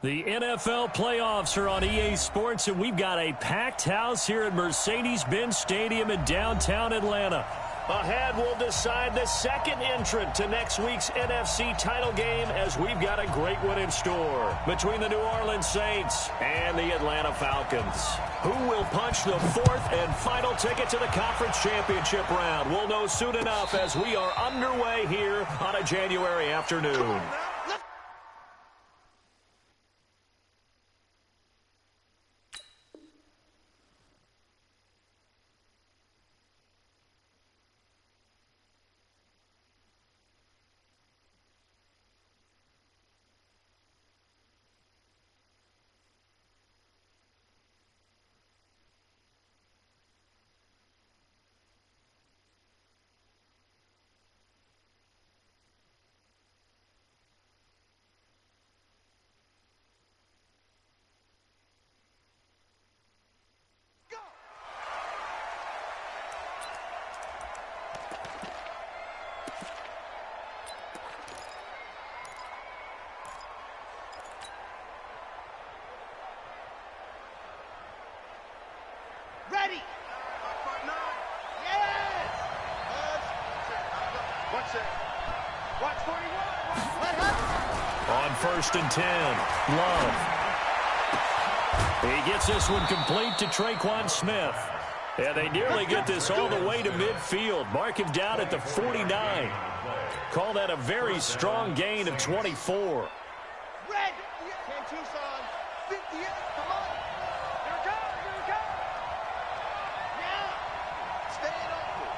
The NFL playoffs are on EA Sports, and we've got a packed house here at Mercedes-Benz Stadium in downtown Atlanta. Ahead, we'll decide the second entrant to next week's NFC title game, as we've got a great one in store between the New Orleans Saints and the Atlanta Falcons. Who will punch the fourth and final ticket to the conference championship round? We'll know soon enough as we are underway here on a January afternoon. Ready! Yes! Watch it. Watch 41. On 1st and 10, Love. He gets this one complete to Traquan Smith. And they nearly get this all the way to midfield. Mark him down at the 49. Call that a very strong gain of 24. Red! 10 Tucson. 58. Come on. Here we go. Here we go. Now. Stay open.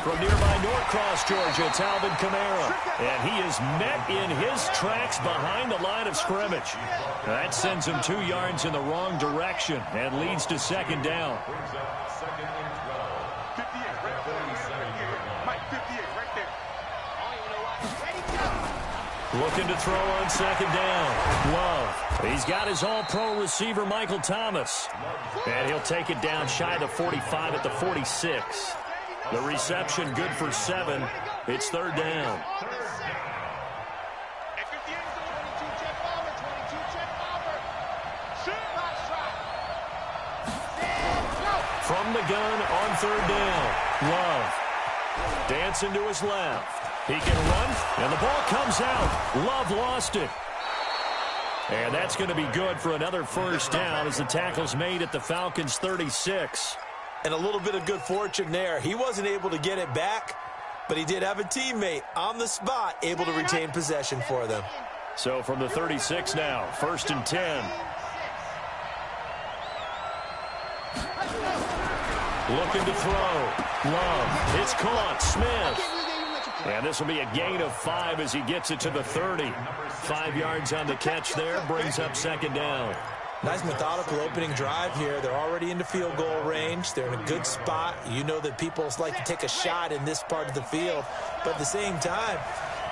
From nearby Norcross, Georgia, it's Alvin Kamara. And he is met in his tracks behind the line of scrimmage. That sends him 2 yards in the wrong direction and leads to second down. Looking to throw on second down. Love. He's got his all-pro receiver, Michael Thomas. And he'll take it down shy of the 45 at the 46. The reception good for 7. It's third down. From the gun on third down. Love. Dancing to his left. He can run, and the ball comes out. Love lost it. And that's going to be good for another first down as the tackle's made at the Falcons' 36. And a little bit of good fortune there. He wasn't able to get it back, but he did have a teammate on the spot able to retain possession for them. So from the 36 now, 1st and 10. Looking to throw. Love. It's caught. Smith. And this will be a gain of 5 as he gets it to the 30. 5 yards on the catch there. Brings up second down. Nice methodical opening drive here. They're already into field goal range. They're in a good spot. You know that people like to take a shot in this part of the field. But at the same time,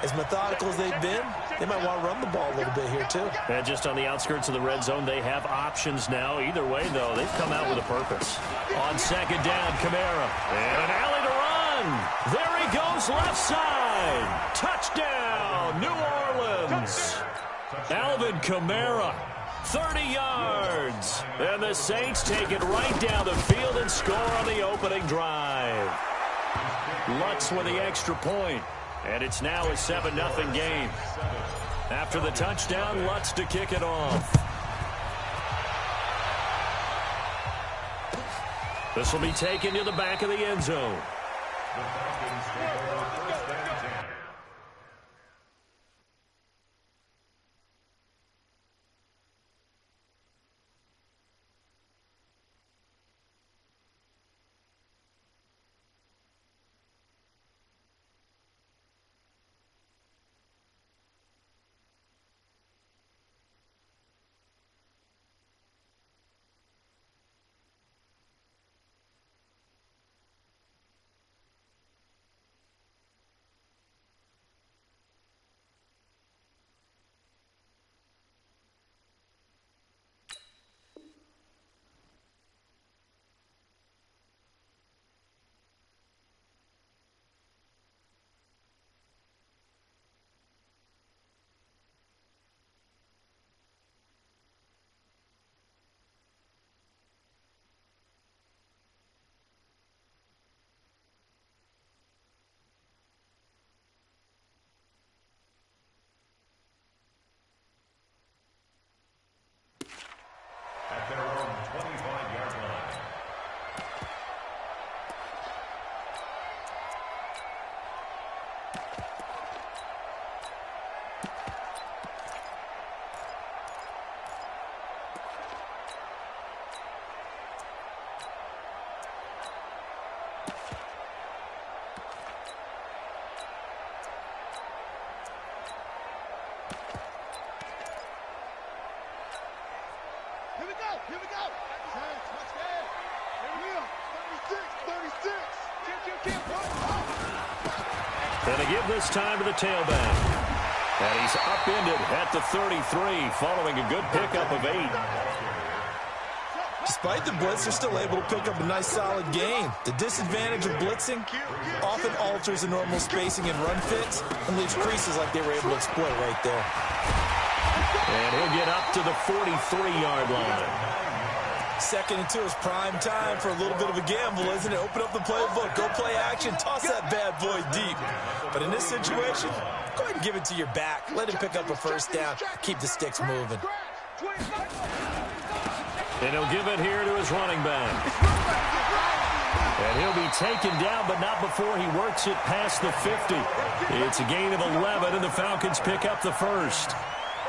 as methodical as they've been, they might want to run the ball a little bit here too. And just on the outskirts of the red zone, they have options now. Either way, though, they've come out with a purpose. On second down, Kamara. And an alley to run. There he goes, left side. Touchdown, New Orleans. Alvin Kamara. 30 yards. And the Saints take it right down the field and score on the opening drive. Lutz with the extra point. And it's now a 7-0 game. After the touchdown, Lutz to kick it off. This will be taken to the back of the end zone. And they give this time to the tailback. And he's upended at the 33 following a good pickup of 8. Despite the blitz, they're still able to pick up a nice, solid gain. The disadvantage of blitzing often alters the normal spacing and run fits and leaves creases like they were able to exploit right there. And he'll get up to the 43-yard line. 2nd and 2 is prime time for a little bit of a gamble, isn't it? Open up the playbook, go play action, toss that bad boy deep. But in this situation, go ahead and give it to your back. Let him pick up a first down. Keep the sticks moving. And he'll give it here to his running back. And he'll be taken down, but not before he works it past the 50. It's a gain of 11, and the Falcons pick up the first.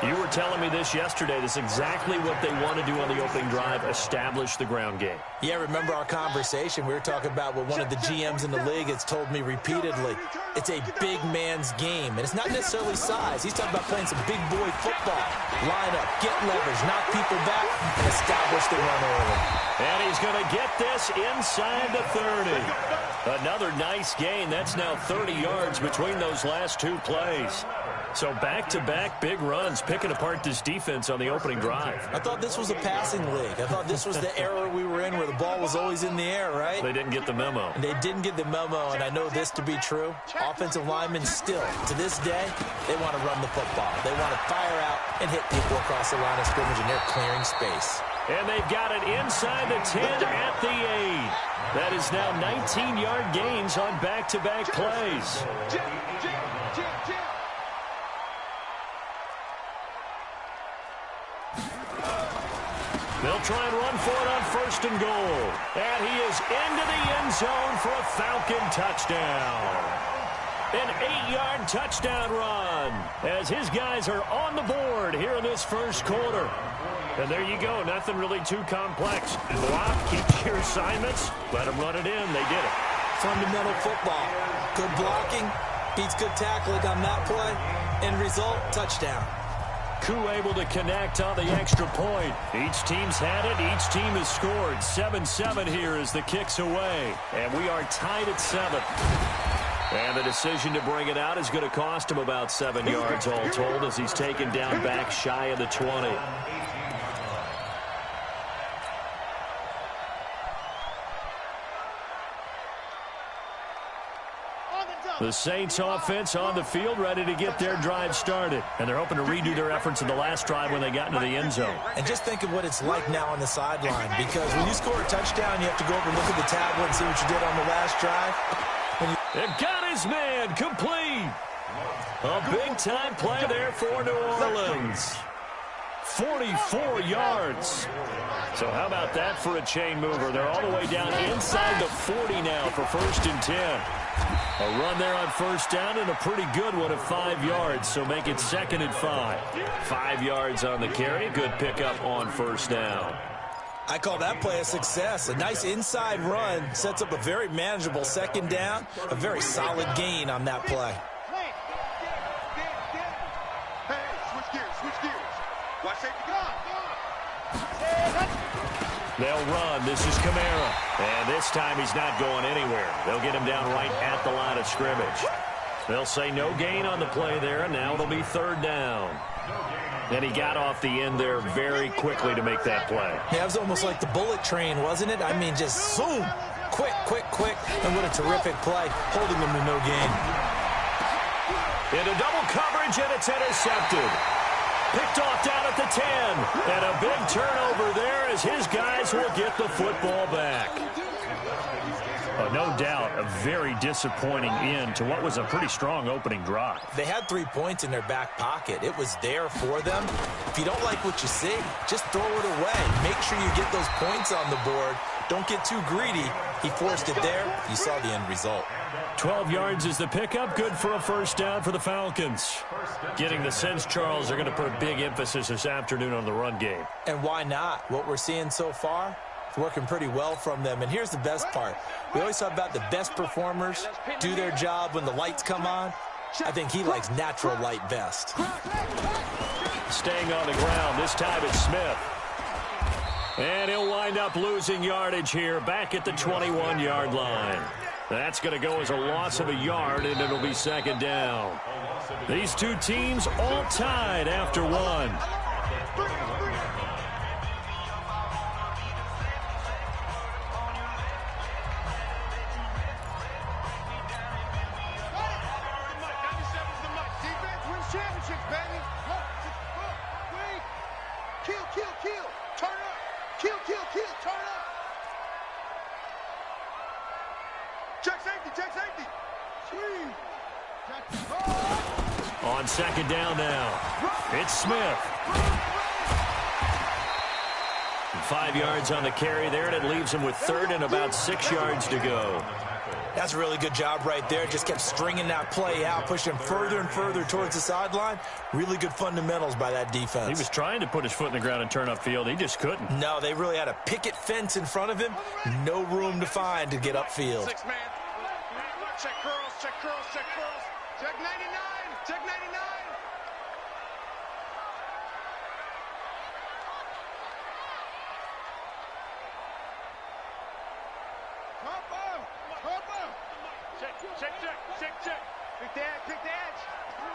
You were telling me this yesterday. This is exactly what they want to do on the opening drive, establish the ground game. Yeah, remember our conversation? We were talking about what one of the GMs in the league has told me repeatedly. It's a big man's game, and it's not necessarily size. He's talking about playing some big boy football. Line up, get leverage, knock people back, and establish the run early. And he's going to get this inside the 30. Another nice gain. That's now 30 yards between those last 2 plays. So back-to-back big runs, picking apart this defense on the opening drive. I thought this was a passing league. I thought this was the era we were in where the ball was always in the air, right? They didn't get the memo. And they didn't get the memo, and I know this to be true. Offensive linemen still, to this day, they want to run the football. They want to fire out and hit people across the line of scrimmage, and they're clearing space. And they've got it inside the 10 at the 8. That is now 19-yard gains on back-to-back plays. They'll try and run for it on 1st and goal. And he is into the end zone for a Falcon touchdown. An 8-yard touchdown run as his guys are on the board here in this first quarter. And there you go. Nothing really too complex. Block, keep your assignments. Let them run it in. They did it. Fundamental football. Good blocking beats good tackling on that play. End result, touchdown. Koo able to connect on the extra point. Each team's had it. Each team has scored. 7-7 here as the kick's away. And we are tied at 7. And the decision to bring it out is going to cost him about 7 yards all told as he's taken down back shy of the 20. The Saints offense on the field, ready to get their drive started. And they're hoping to redo their efforts in the last drive when they got into the end zone. And just think of what it's like now on the sideline, because when you score a touchdown, you have to go over and look at the tablet and see what you did on the last drive. And got his man complete. A big-time play there for New Orleans. 44 yards. So how about that for a chain mover? They're all the way down inside the 40 now for 1st and 10. A run there on 1st down and a pretty good one of 5 yards, so make it 2nd and 5. 5 yards on the carry. Good pickup on 1st down. I call that play a success. A nice inside run sets up a very manageable 2nd down. A very solid gain on that play. Hey, switch gears. Watch safety, come on. They'll run. This is Kamara. And this time he's not going anywhere. They'll get him down right at the line of scrimmage. They'll say no gain on the play there, and now it'll be 3rd down. And he got off the end there very quickly to make that play. Yeah, it was almost like the bullet train, wasn't it? I mean, just zoom. Quick. And what a terrific play, holding them to no gain. Into double coverage, and it's intercepted. Picked off down at the 10. And a big turnover there as his guys will get the football back. No doubt a very disappointing end to what was a pretty strong opening drive. They had 3 points in their back pocket. It was there for them. If you don't like what you see, just throw it away. Make sure you get those points on the board. Don't get too greedy. He forced it there. You saw the end result. 12 yards is the pickup. Good for a 1st down for the Falcons. Getting the sense, Charles, they're going to put a big emphasis this afternoon on the run game. And why not? What we're seeing so far, it's working pretty well from them. And here's the best part. We always talk about the best performers do their job when the lights come on. I think he likes natural light best. Staying on the ground. This time it's Smith. And he'll wind up losing yardage here back at the 21-yard line. That's going to go as a loss of a yard, and it'll be second down. These two teams all tied after one. On second down now, it's Smith. 5 yards on the carry there, and it leaves him with third and about 6 yards to go. That's a really good job right there. Just kept stringing that play out, pushing further and further towards the sideline. Really good fundamentals by that defense. He was trying to put his foot in the ground and turn upfield. He just couldn't. No, they really had a picket fence in front of him. No room to find to get upfield. 6 man. Check curls, check curls, check curls. Check 99, check 99. Check. Pick the edge.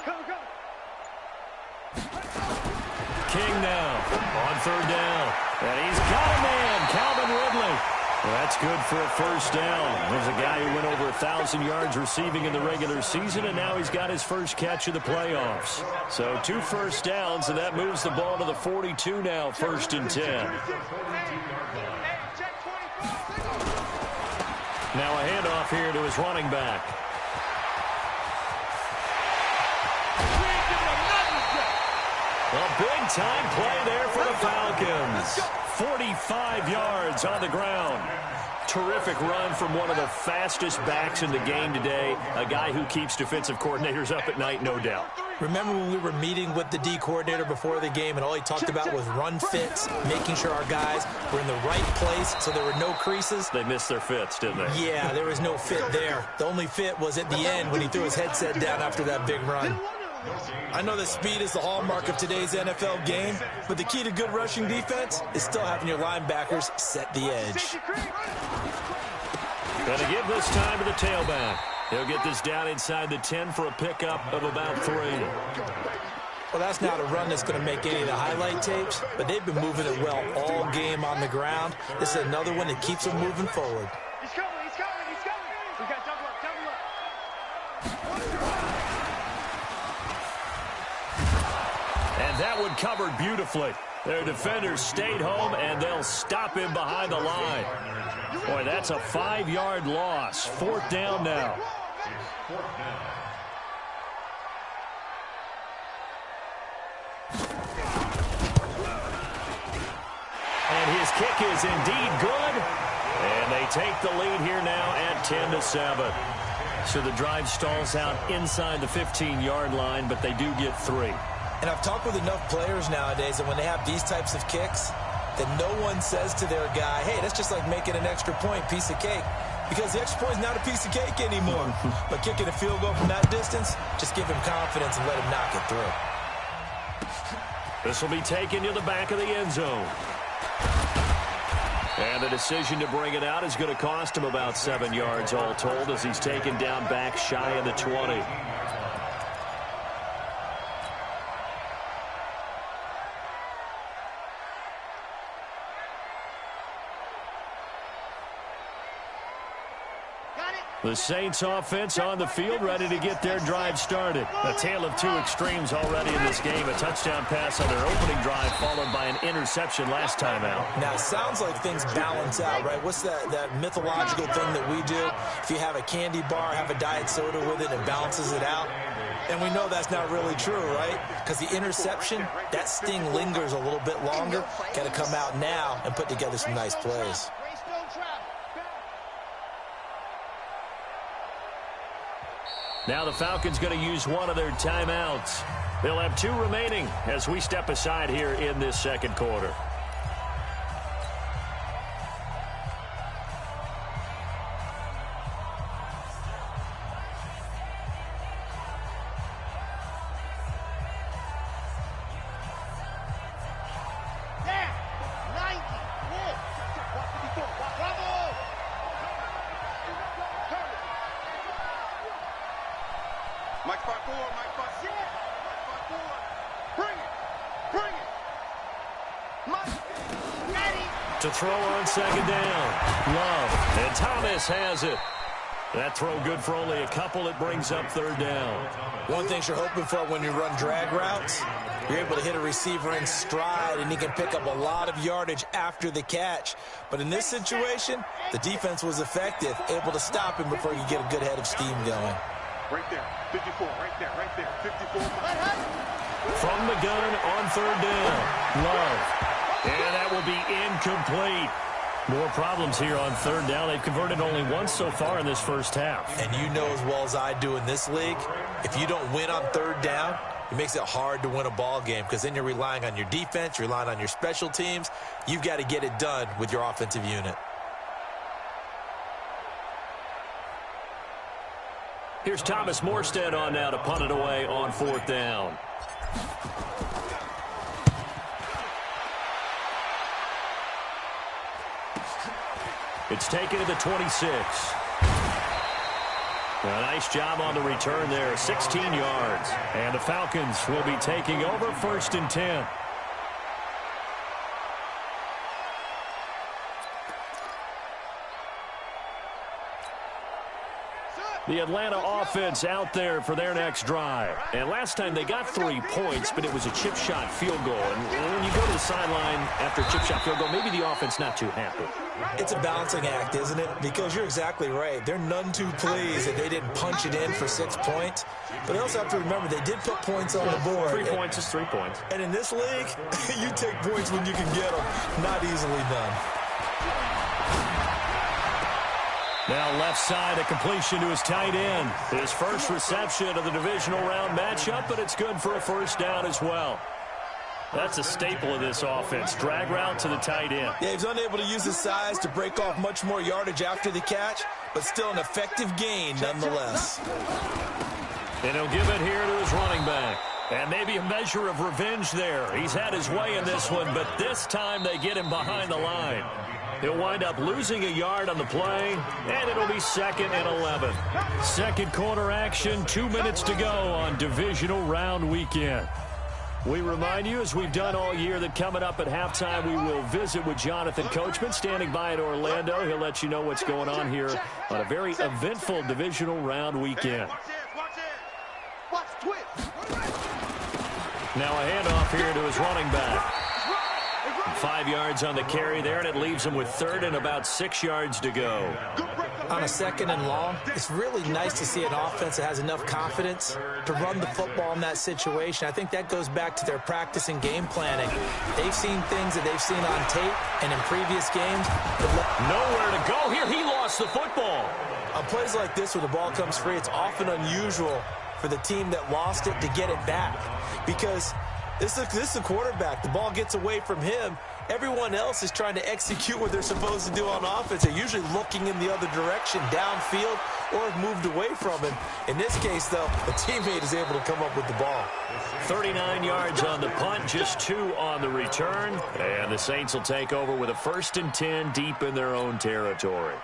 Go. King now on third down. And he's got a man, Calvin Ridley. Well, that's good for a first down. There's a guy who went over 1,000 yards receiving in the regular season, and now he's got his first catch of the playoffs. So 2 first downs, and that moves the ball to the 42 now, 1st and 10. Now a handoff here to his running back. A big-time play there for the Falcons. 45 yards on the ground. Terrific run from one of the fastest backs in the game today. A guy who keeps defensive coordinators up at night, no doubt. Remember when we were meeting with the D coordinator before the game and all he talked about was run fits, making sure our guys were in the right place so there were no creases? They missed their fits, didn't they? Yeah, there was no fit there. The only fit was at the end when he threw his headset down after that big run. I know that speed is the hallmark of today's NFL game, but the key to good rushing defense is still having your linebackers set the edge. Going to give this time to the tailback. He'll get this down inside the 10 for a pickup of about 3. Well, that's not a run that's going to make any of the highlight tapes, but they've been moving it well all game on the ground. This is another one that keeps them moving forward. He's coming. We got double up. And that one covered beautifully. Their defenders stayed home, and they'll stop him behind the line. Boy, that's a 5-yard loss. 4th down now. And his kick is indeed good. And they take the lead here now at 10-7. So the drive stalls out inside the 15-yard line, but they do get 3. And I've talked with enough players nowadays that when they have these types of kicks, that no one says to their guy, hey, that's just like making an extra point, piece of cake. Because the extra point is not a piece of cake anymore. But kicking a field goal from that distance, just give him confidence and let him knock it through. This will be taken to the back of the end zone. And the decision to bring it out is going to cost him about 7 yards all told as he's taken down back shy of the 20. The Saints offense on the field, ready to get their drive started. A tale of 2 extremes already in this game. A touchdown pass on their opening drive, followed by an interception last time out. Now, it sounds like things balance out, right? What's that mythological thing that we do? If you have a candy bar, have a diet soda with it, it balances it out. And we know that's not really true, right? Because the interception, that sting lingers a little bit longer. Got to come out now and put together some nice plays. Now the Falcons going to use one of their timeouts. They'll have 2 remaining as we step aside here in this second quarter. Mike 5-4, Mike 5-4, Mike 5-4. Bring it, bring it. Mike, ready. To throw on second down. Love. And Thomas has it. That throw good for only a couple. It brings up third down. One thing you're hoping for when you run drag routes, you're able to hit a receiver in stride, and he can pick up a lot of yardage after the catch. But in this situation, the defense was effective, able to stop him before you get a good head of steam going. Right there, 54, right there, 54. From the gun on third down. Love. And that will be incomplete. More problems here on third down. They've converted only once so far in this first half. And you know as well as I do in this league, if you don't win on third down, it makes it hard to win a ball game because then you're relying on your defense, you're relying on your special teams. You've got to get it done with your offensive unit. Here's Thomas Morstead on now to punt it away on fourth down. It's taken to the 26. A nice job on the return there, 16 yards. And the Falcons will be taking over 1st and 10. The Atlanta offense out there for their next drive. And last time they got 3 points, but it was a chip shot field goal. And when you go to the sideline after a chip shot field goal, maybe the offense not too happy. It's a balancing act, isn't it? Because you're exactly right. They're none too pleased that they didn't punch it in for 6 points. But they also have to remember they did put points on the board. 3 points is 3 points. And in this league, you take points when you can get them. Not easily done. Now left side, a completion to his tight end. His first reception of the divisional round matchup, but it's good for a first down as well. That's a staple of this offense. Drag route to the tight end. Yeah, he's unable to use his size to break off much more yardage after the catch, but still an effective gain nonetheless. And he'll give it here to his running back. And maybe a measure of revenge there. He's had his way in this one, but this time they get him behind the line. He'll wind up losing a yard on the play, and it'll be 2nd and 11. Second quarter action, 2 minutes to go on divisional round weekend. We remind you, as we've done all year, that coming up at halftime, we will visit with Jonathan Coachman, standing by in Orlando. He'll let you know what's going on here on a very eventful divisional round weekend. Watch twist. Now a handoff here to his running back. 5 yards on the carry there, and it leaves him with 3rd and about 6 yards to go. On a 2nd and long, it's really nice to see an offense that has enough confidence to run the football in that situation. I think that goes back to their practice and game planning. They've seen things that they've seen on tape and in previous games. Nowhere to go here. He lost the football. On plays like this where the ball comes free, it's often unusual for the team that lost it to get it back because this is a quarterback. The ball gets away from him. Everyone else is trying to execute what they're supposed to do on offense. They're usually looking in the other direction, downfield, or have moved away from him. In this case, though, a teammate is able to come up with the ball. 39 yards on the punt, just 2 on the return. And the Saints will take over with a 1st and 10 deep in their own territory.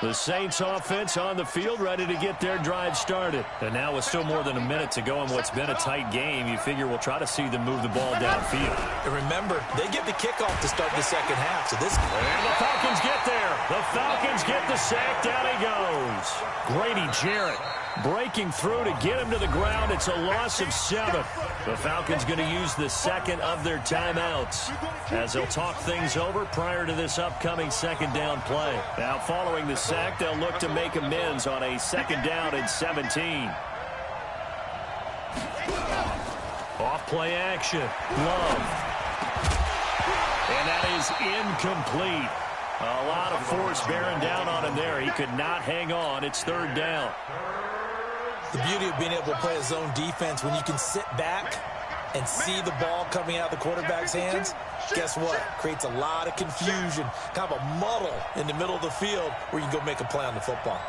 The Saints offense on the field, ready to get their drive started. And now with still more than a minute to go in what's been a tight game, you figure we'll try to see them move the ball downfield. And remember, they get the kickoff to start the second half. And the Falcons get there. The Falcons get the sack. Down he goes. Grady Jarrett breaking through to get him to the ground. It's a loss of 7. The Falcons going to use the second of their timeouts as they'll talk things over prior to this upcoming 2nd down play. Now following the sack, they'll look to make amends on a 2nd down and 17. Off play action. Love. And that is incomplete. A lot of force bearing down on him there. He could not hang on. It's 3rd down. The beauty of being able to play a zone defense when you can sit back and see the ball coming out of the quarterback's hands, guess what? Creates a lot of confusion, kind of a muddle in the middle of the field where you can go make a play on the football.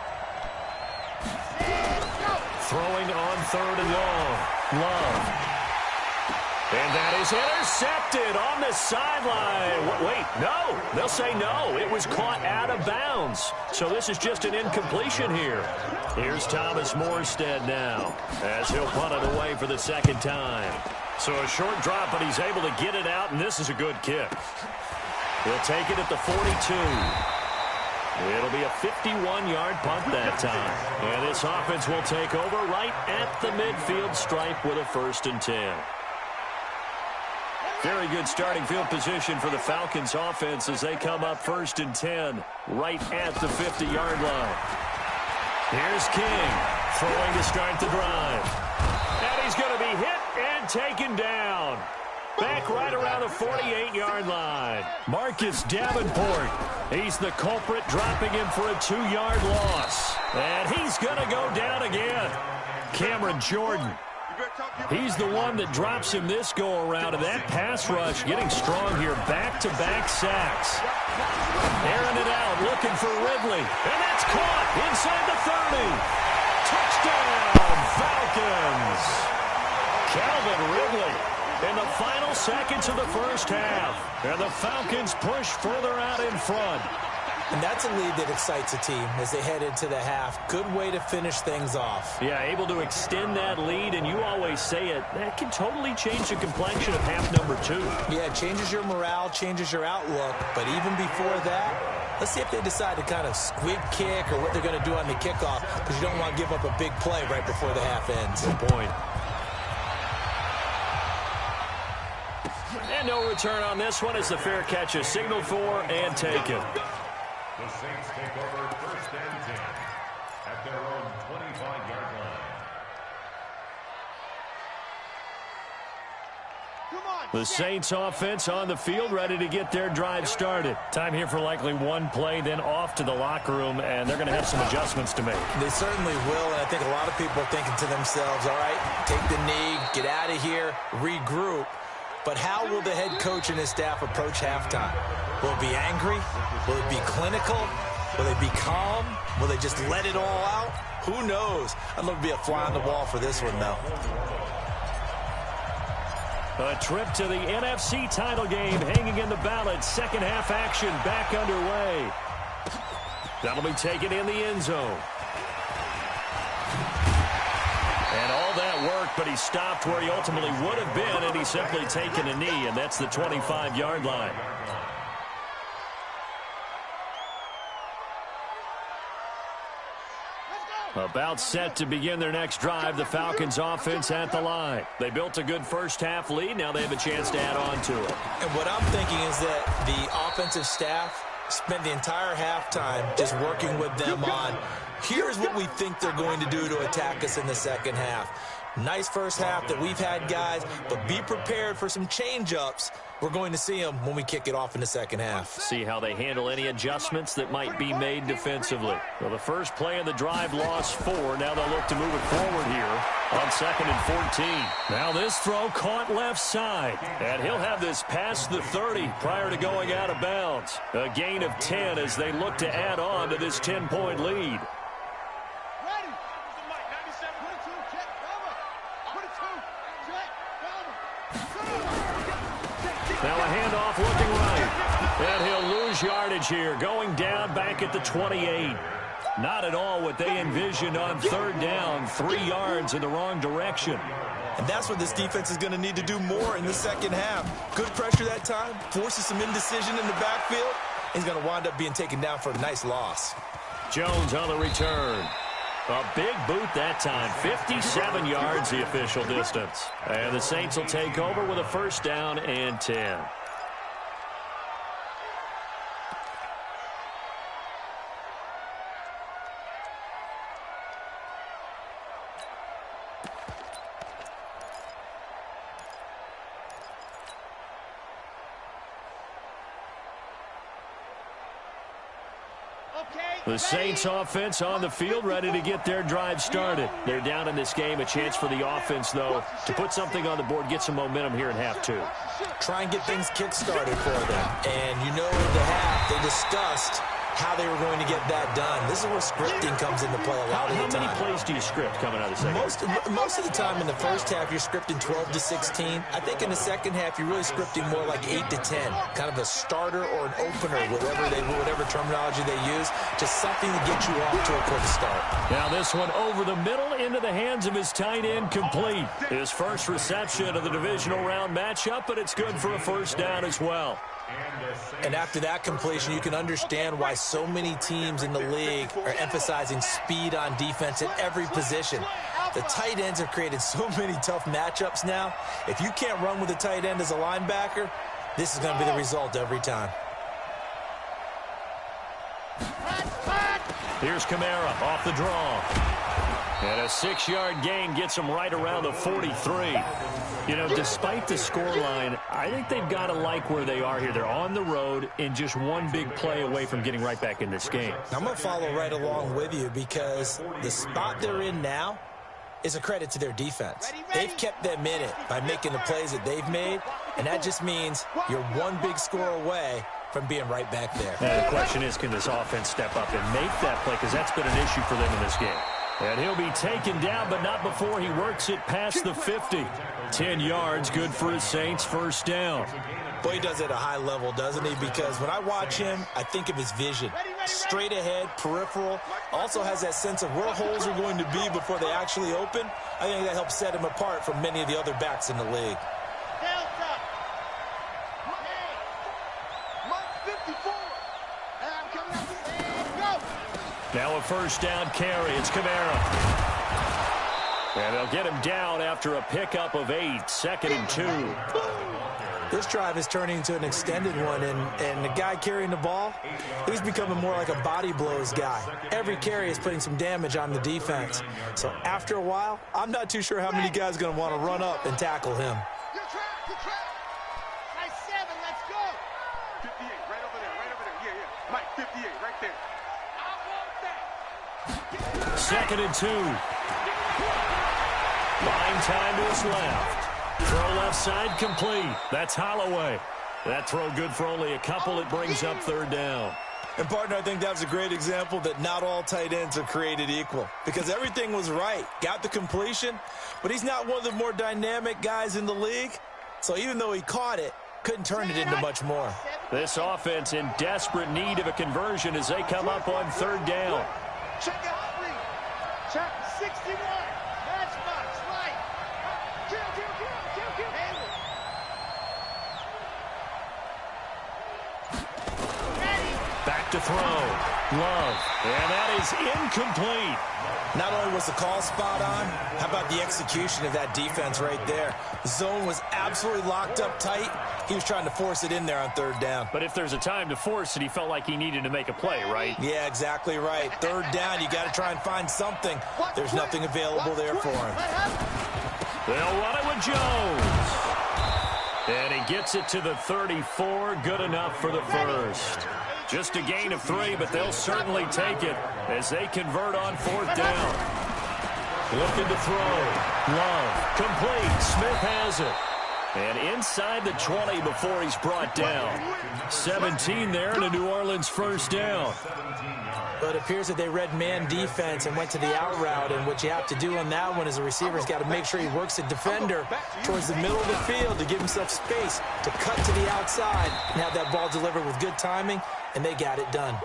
Throwing on 3rd and long. Love. And that is intercepted on the sideline. Wait, no. They'll say no. It was caught out of bounds. So this is just an incompletion here. Here's Thomas Morstead now as he'll punt it away for the second time. So a short drop, but he's able to get it out, and this is a good kick. He'll take it at the 42. It'll be a 51-yard punt that time. And this offense will take over right at the midfield stripe with a 1st and 10. Very good starting field position for the Falcons offense as they come up 1st and 10 right at the 50-yard line. Here's King throwing to start the drive. And he's going to be hit and taken down. Back right around the 48-yard line. Marcus Davenport. He's the culprit, dropping him for a 2-yard loss. And he's going to go down again. Cameron Jordan. He's the one that drops him this go-around, and that pass rush getting strong here. Back-to-back sacks. Airing it out, looking for Ridley. And that's caught inside the 30. Touchdown, Falcons. Calvin Ridley in the final seconds of the first half. And the Falcons push further out in front. And that's a lead that excites a team as they head into the half. Good way to finish things off. Yeah, able to extend that lead, and you always say it, that can totally change the complexion of half number 2. Yeah, it changes your morale, changes your outlook. But even before that, let's see if they decide to kind of squib kick or what they're going to do on the kickoff, because you don't want to give up a big play right before the half ends. Good point. And no return on this one as the fair catch is signaled for and taken. The Saints take over 1st and 10 at their own 25-yard line. The Saints offense on the field, ready to get their drive started. Time here for likely one play, then off to the locker room, and they're going to have some adjustments to make. They certainly will, and I think a lot of people are thinking to themselves, all right, take the knee, get out of here, regroup. But how will the head coach and his staff approach halftime? Will it be angry? Will it be clinical? Will they be calm? Will they just let it all out? Who knows? I'd love to be a fly on the wall for this one, though. A trip to the NFC title game hanging in the balance. Second half action back underway. That'll be taken in the end zone. And all that work, but he stopped where he ultimately would have been, and he's simply taken a knee, and that's the 25-yard line. About set to begin their next drive, the Falcons offense at the line. They built a good first half lead. Now they have a chance to add on to it. And what I'm thinking is that the offensive staff spent the entire halftime just working with them on, here's what we think they're going to do to attack us in the second half. Nice first half that we've had, guys, but be prepared for some change-ups. We're going to see them when we kick it off in the second half. See how they handle any adjustments that might be made defensively. Well, the first play of the drive lost 4. Now they'll look to move it forward here on 2nd and 14. Now this throw caught left side, and he'll have this past the 30 prior to going out of bounds. A gain of 10 as they look to add on to this 10-point lead. Now a handoff looking right. And he'll lose yardage here, going down back at the 28. Not at all what they envisioned on 3rd down. 3 yards in the wrong direction. And that's what this defense is going to need to do more in the second half. Good pressure that time, forces some indecision in the backfield. He's going to wind up being taken down for a nice loss. Jones on the return. A big boot that time. 57 yards the official distance. And the Saints will take over with a 1st down and 10. The Saints offense on the field, ready to get their drive started. They're down in this game. A chance for the offense, though, to put something on the board, get some momentum here in half 2. Try and get things kick-started for them. And you know in the half, they discussed how they were going to get that done. This is where scripting comes into play a lot of the time. How many plays do you script coming out of the second? Most of the time in the first half, you're scripting 12 to 16. I think in the second half, you're really scripting more like 8 to 10, kind of a starter or an opener, whatever terminology they use, just something to get you off to a quick start. Now this one over the middle into the hands of his tight end, complete. His first reception of the divisional round matchup, but it's good for a first down as well. And after that completion, you can understand why so many teams in the league are emphasizing speed on defense at every position. The tight ends have created so many tough matchups now. If you can't run with a tight end as a linebacker, this is going to be the result every time. Here's Kamara off the draw. And a 6-yard gain gets him right around the 43. You know, despite the scoreline, I think they've got to like where they are here. They're on the road and just one big play away from getting right back in this game. I'm going to follow right along with you because the spot they're in now is a credit to their defense. They've kept them in it by making the plays that they've made, and that just means you're one big score away from being right back there. And the question is, can this offense step up and make that play? Because that's been an issue for them in this game. And he'll be taken down, but not before he works it past the 50. 10 yards, good for his Saints, first down. Boy, he does it at a high level, doesn't he? Because when I watch him, I think of his vision. Straight ahead, peripheral, also has that sense of where holes are going to be before they actually open. I think that helps set him apart from many of the other backs in the league. Delta. Mike 54. I'm coming up. Go. Now a first down carry. It's Kamara. And they'll get him down after a pickup of 8, 2nd and 2. This drive is turning into an extended one, and the guy carrying the ball, he's becoming more like a body blows guy. Every carry is putting some damage on the defense. So after a while, I'm not too sure how many guys are going to want to run up and tackle him. Good track. Nice 7, let's go. 58, right over there. Yeah. Mike, 58, right there. I want that. 2nd and 2. Buying time to his left. Throw left side complete. That's Holloway. That throw good for only a couple. It brings up 3rd down. And, partner, I think that was a great example that not all tight ends are created equal because everything was right. Got the completion, but he's not one of the more dynamic guys in the league. So even though he caught it, couldn't turn it into much more. This offense in desperate need of a conversion as they come up on 3rd down. Check it out, Lee. Check 61. Matchbox, right. Kill. Back to throw. Love. And that is incomplete. Not only was the call spot on, how about the execution of that defense right there? The zone was absolutely locked up tight. He was trying to force it in there on 3rd down. But if there's a time to force it, he felt like he needed to make a play, right? Yeah, exactly right. 3rd down, you got to try and find something. There's nothing available there for him. They'll run it with Jones. And he gets it to the 34. Good enough for the first. Just a gain of 3, but they'll certainly take it as they convert on 4th down. Looking to throw. Love. Complete. Smith has it. And inside the 20 before he's brought down. 17 there and a New Orleans first down. But it appears that they read man defense and went to the out route, and what you have to do on that one is the receiver's got to make sure he works the defender towards the middle of the field to give himself space to cut to the outside and have that ball delivered with good timing, and they got it done.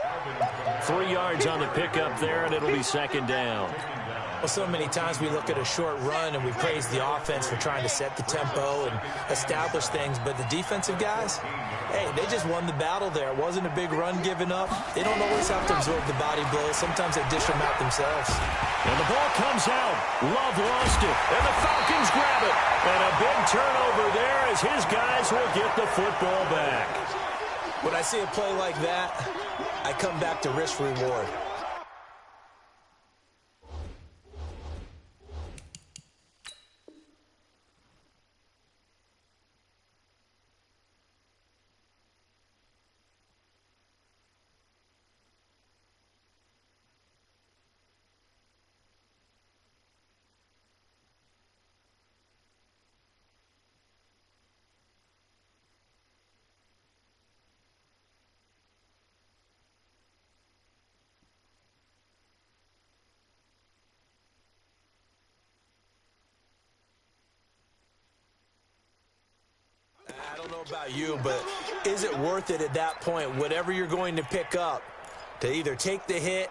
3 yards on the pickup there, and it'll be 2nd down. Well, so many times we look at a short run and we praise the offense for trying to set the tempo and establish things, but the defensive guys, hey, they just won the battle there. It wasn't a big run given up. They don't always have to absorb the body blows. Sometimes they dish them out themselves. And the ball comes out. Love lost it, and the Falcons grab it. And a big turnover there as his guys will get the football back. When I see a play like that, I come back to risk-reward. about you, but is it worth it at that point, whatever you're going to pick up, to either take the hit,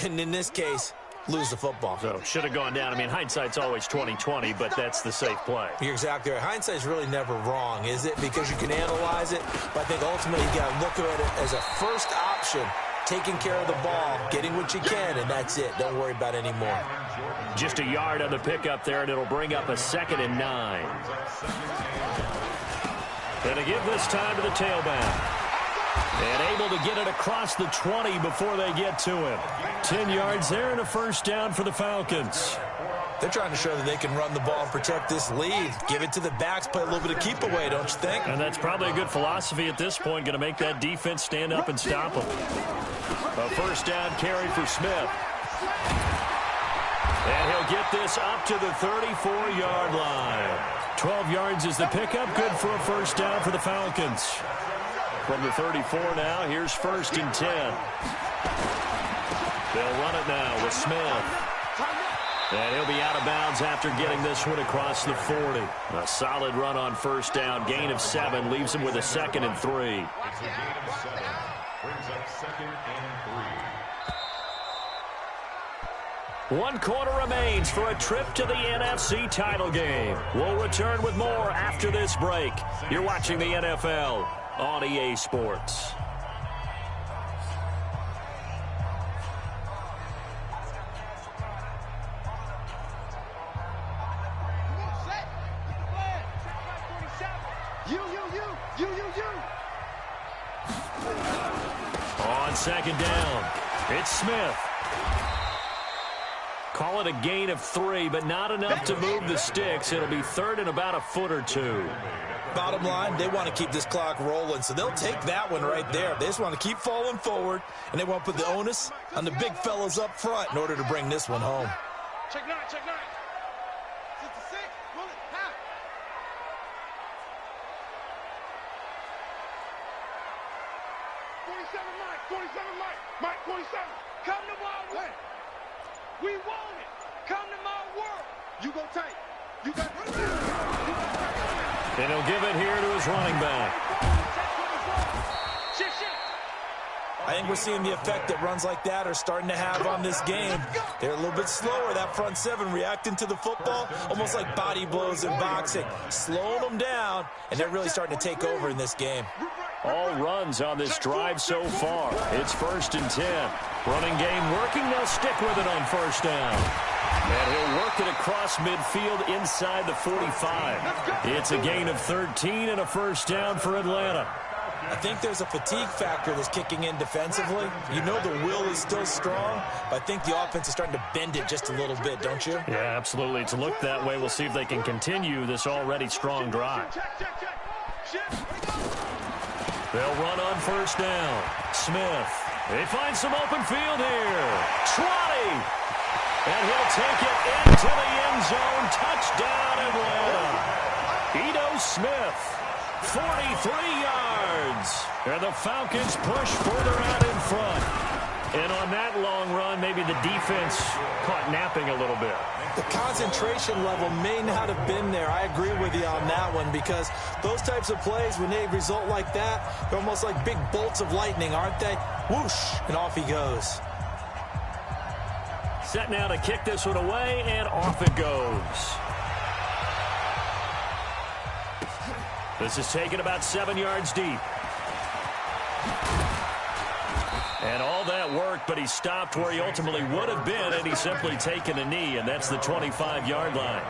and in this case, lose the football? So, should have gone down. I mean, hindsight's always 20/20, but that's the safe play. You're exactly right. Hindsight's really never wrong, is it? Because you can analyze it, but I think ultimately you got to look at it as a first option, taking care of the ball, getting what you can, and that's it. Don't worry about any more. Just a yard on the pickup there, and it'll bring up a 2nd and 9. And to give this time to the tailback. And able to get it across the 20 before they get to him. 10 yards there and a first down for the Falcons. They're trying to show that they can run the ball and protect this lead. Give it to the backs, play a little bit of keep away, don't you think? And that's probably a good philosophy at this point, going to make that defense stand up and stop them. A first down carry for Smith. And he'll get this up to the 34-yard line. 12 yards is the pickup, good for a first down for the Falcons. From the 34 now, here's 1st and 10. They'll run it now with Smith. And he'll be out of bounds after getting this one across the 40. A solid run on first down. Gain of 7 leaves him with a 2nd and 3. It's a gain of 7. Brings up 2nd and 3. 1 quarter remains for a trip to the NFC title game. We'll return with more after this break. You're watching the NFL on EA Sports. On 2nd down, it's Smith. Call it a gain of 3, but not enough to move the sticks. It'll be 3rd and about a foot or 2. Bottom line, they want to keep this clock rolling, so they'll take that one right there. They just want to keep falling forward, and they want to put the onus on the big fellas up front in order to bring this one home. Check 9, check 9. 66, roll it, half. 47, Mike, 47, Mike. Mike, 47. Come to my world. We want it. Come to my world. You go tight. You got And he'll give it here to his running back. I think we're seeing the effect that runs like that are starting to have on this game. They're a little bit slower, that front 7 reacting to the football, almost like body blows in boxing, slowing them down, and they're really starting to take over in this game. All runs on this drive so far. It's 1st and 10. Running game working. They'll stick with it on first down. And he'll work it across midfield inside the 45. It's a gain of 13 and a first down for Atlanta. I think there's a fatigue factor that's kicking in defensively. You know the will is still strong, but I think the offense is starting to bend it just a little bit, don't you? Yeah, absolutely. It's looked that way. We'll see if they can continue this already strong drive. They'll run on first down. Smith. They find some open field here. 20. And he'll take it into the end zone. Touchdown, Atlanta. Ito Smith. 43 yards. And the Falcons push further out in front. And on that long run, maybe the defense caught napping a little bit. The concentration level may not have been there. I agree with you on that one, because those types of plays, when they result like that, they're almost like big bolts of lightning, aren't they? Whoosh, and off he goes. Set now to kick this one away, and off it goes. This is taken about 7 yards deep. And all that worked, but he stopped where he ultimately would have been, and he's simply taken a knee, and that's the 25-yard line.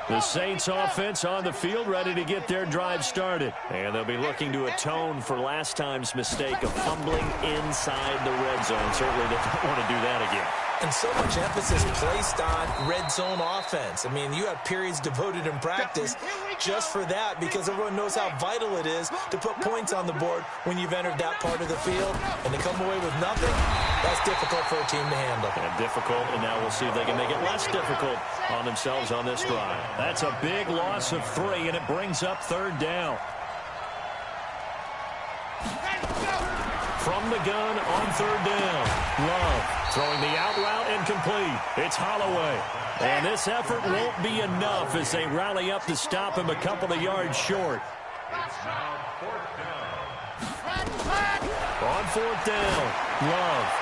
The Saints offense on the field, ready to get their drive started. And they'll be looking to atone for last time's mistake of fumbling inside the red zone. Certainly they don't want to do that again. And so much emphasis placed on red zone offense. I mean, you have periods devoted in practice just for that, because everyone knows how vital it is to put points on the board when you've entered that part of the field. And to come away with nothing, that's difficult for a team to handle. And difficult, and now we'll see if they can make it less difficult on themselves on this drive. That's a big loss of 3, and it brings up 3rd down. From the gun on 3rd down, Love. Throwing the out route incomplete. It's Holloway. And this effort won't be enough as they rally up to stop him a couple of yards short. On fourth down, Love.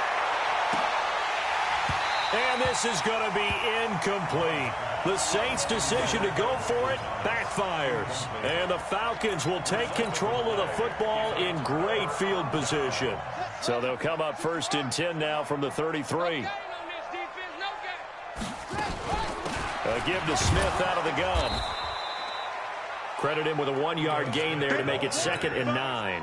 And this is going to be incomplete. The Saints' decision to go for it backfires. And the Falcons will take control of the football in great field position. So they'll come up 1st and 10 now from the 33. A give to Smith out of the gun. Credit him with a 1-yard gain there to make it 2nd and 9.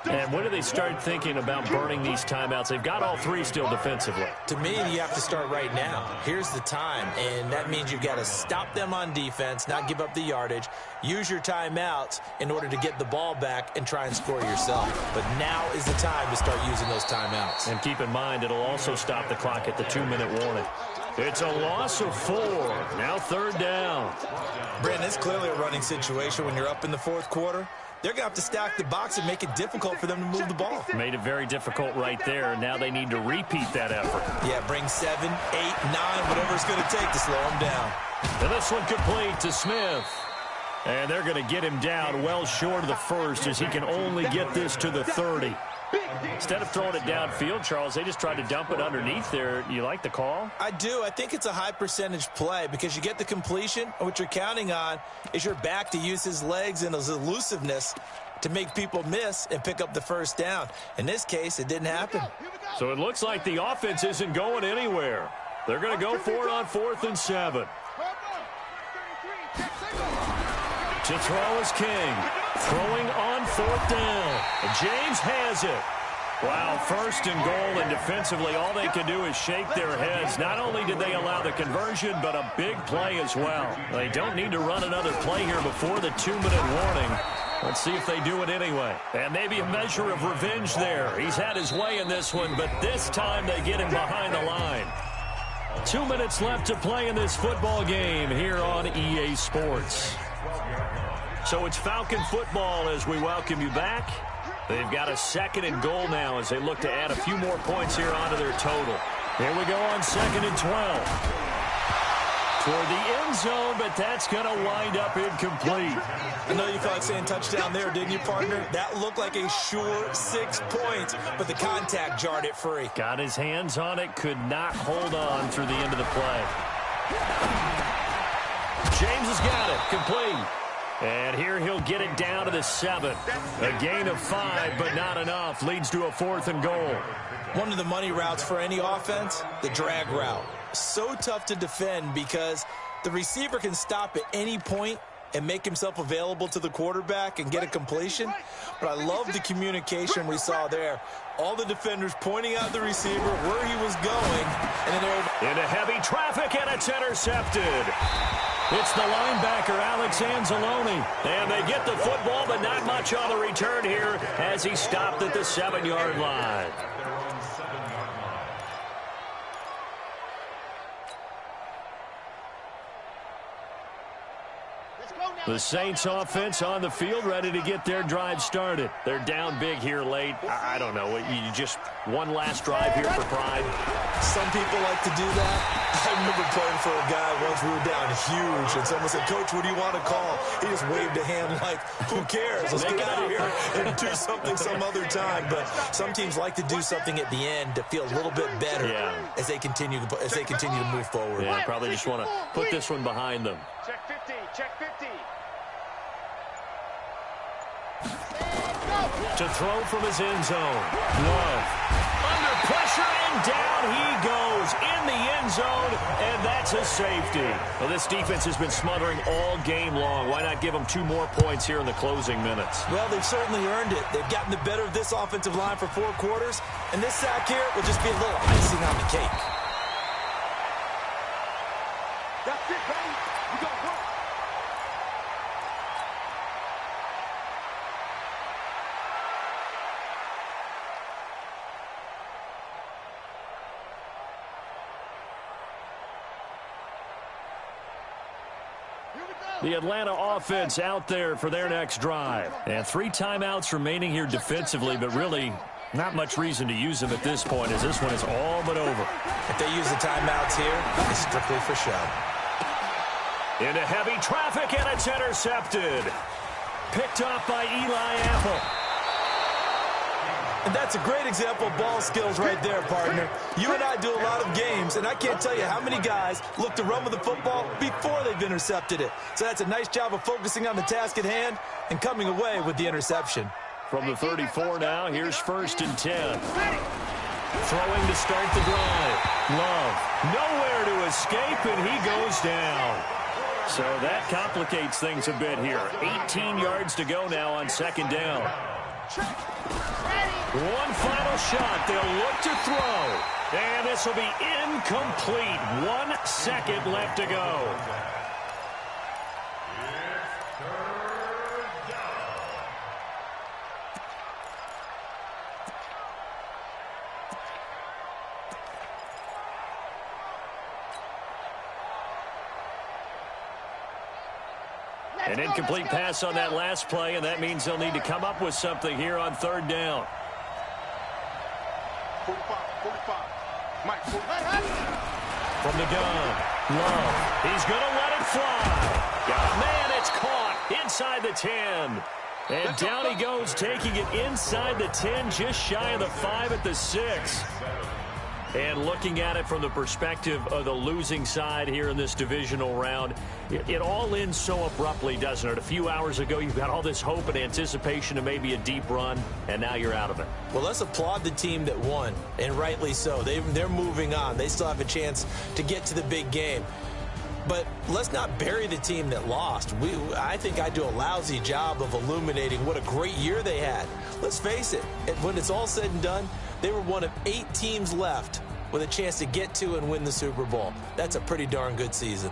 And when do they start thinking about burning these timeouts? They've got all 3 still defensively. To me, you have to start right now. Here's the time, and that means you've got to stop them on defense, not give up the yardage, use your timeouts in order to get the ball back and try and score yourself. But now is the time to start using those timeouts. And keep in mind, it'll also stop the clock at the 2-minute warning. It's a loss of 4. Now 3rd down. Brandon, it's clearly a running situation when you're up in the 4th quarter. They're going to have to stack the box and make it difficult for them to move the ball. Made it very difficult right there. Now they need to repeat that effort. Yeah, bring 7, 8, 9, whatever it's going to take to slow them down. And this one complete to Smith. And they're going to get him down well short of the 1st as he can only get this to the 30. Instead of throwing it downfield, Charles, they just tried to dump it underneath there. You like the call? I do. I think it's a high percentage play because you get the completion, and what you're counting on is your back to use his legs and his elusiveness to make people miss and pick up the 1st down. In this case, it didn't happen. So it looks like the offense isn't going anywhere. They're going to go for it on 4th and 7. To throw is King. Throwing on 4th down. James has it. Wow, 1st and goal, and defensively all they can do is shake their heads. Not only did they allow the conversion, but a big play as well. They don't need to run another play here before the 2-minute warning. Let's see if they do it anyway. And maybe a measure of revenge there. He's had his way in this one, but this time they get him behind the line. 2 minutes left to play in this football game here on EA Sports. So it's Falcon football as we welcome you back. They've got a 2nd and goal now as they look to add a few more points here onto their total. Here we go on 2nd and 12. Toward the end zone, but that's going to wind up incomplete. I know you felt like saying touchdown there, didn't you, partner? That looked like a sure 6 points, but the contact jarred it free. Got his hands on it, could not hold on through the end of the play. James has got it, complete. And here he'll get it down to the 7. A gain of 5, but not enough. Leads to a 4th and goal. One of the money routes for any offense, the drag route. So tough to defend because the receiver can stop at any point and make himself available to the quarterback and get a completion. But I love the communication we saw there. All the defenders pointing out the receiver, where he was going. And then into heavy traffic, and it's intercepted. It's the linebacker, Alex Anzalone. And they get the football, but not much on the return here as he stopped at the 7-yard line. The Saints offense on the field, ready to get their drive started. They're down big here late. I don't know. You just one last drive here for pride. Some people like to do that. I remember playing for a guy once we were down huge, and someone said, "Coach, what do you want to call?" He just waved a hand like, "Who cares? Let's get out of here and do something some other time." But some teams like to do something at the end to feel a little bit better as they continue to move forward. Yeah, probably just want to put this one behind them. Check 50, check 50. To throw from his end zone. Love. Under pressure, and down he goes in the end zone, and that's a safety. Well, this defense has been smothering all game long. Why not give them 2 more points here in the closing minutes? Well, they've certainly earned it. They've gotten the better of this offensive line for 4 quarters, and this sack here will just be a little icing on the cake. That's it, buddy. You got to work. The Atlanta offense out there for their next drive. And 3 timeouts remaining here defensively, but really Not much reason to use him at this point, as this one is all but over. If they use the timeouts here, it's strictly for show. Into heavy traffic, and it's intercepted. Picked off by Eli Apple. And that's a great example of ball skills right there, partner. You and I do a lot of games, and I can't tell you how many guys look to run with the football before they've intercepted it. So that's a nice job of focusing on the task at hand and coming away with the interception. From the 34 now, here's 1st and 10. Throwing to start the drive. Love, nowhere to escape, and he goes down. So that complicates things a bit here. 18 yards to go now on 2nd down. One final shot. They'll look to throw. And this will be incomplete. 1 second left to go. An incomplete pass on that last play, and that means they'll need to come up with something here on 3rd down. 45. Mike, 45. From the gun, Love. He's going to let it fly. Oh, man, it's caught inside the 10. And down he goes, taking it inside the 10, just shy of the 5 at the 6. And looking at it from the perspective of the losing side here in this divisional round, it all ends so abruptly, doesn't it? A few hours ago, you've got all this hope and anticipation of maybe a deep run, and now you're out of it. Well, let's applaud the team that won, and rightly so. They're moving on. They still have a chance to get to the big game. But let's not bury the team that lost. I think I do a lousy job of illuminating what a great year they had. Let's face it, when it's all said and done, they were one of 8 teams left with a chance to get to and win the Super Bowl. That's a pretty darn good season.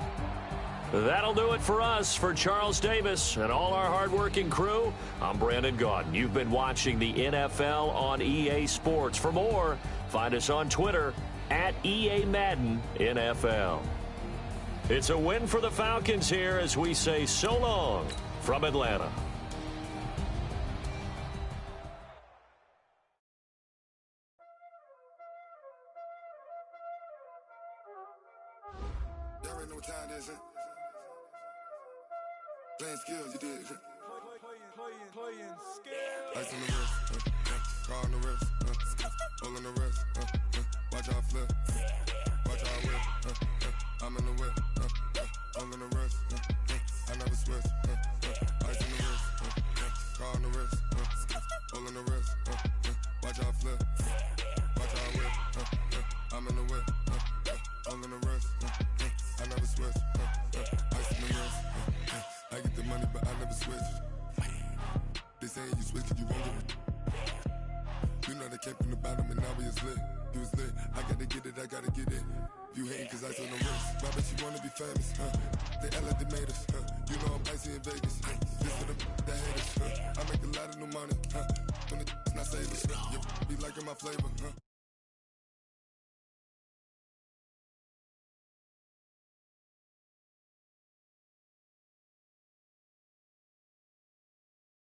That'll do it for us. For Charles Davis and all our hardworking crew, I'm Brandon Gaudin. You've been watching the NFL on EA Sports. For more, find us on Twitter at EA Madden NFL. It's a win for the Falcons here as we say so long from Atlanta. Y'all already know what time it is, huh? Playing skills, you did. Playing skills. Ice on the wrist, car on the wrist, hole in the wrist, watch out flip, watch out whip, I'm in the whip, hole in the wrist, I never switch, ice on the wrist, car on the wrist, hole in the wrist, watch out flip, watch out whip, I'm in the whip, hole in the wrist, I never switch, ice on the wrist, I get the money but I never switch. They saying you switch it, you won't get it. You know they came from the bottom and now we is lit. You was lit, I gotta get it, I gotta get it. You hating cause ice on the wrist. Why bet you wanna be famous, They Ella, they made us, You know I'm icy in Vegas, This for the that hate us, I make a lot of new money, When it's not saving, Be liking my flavor,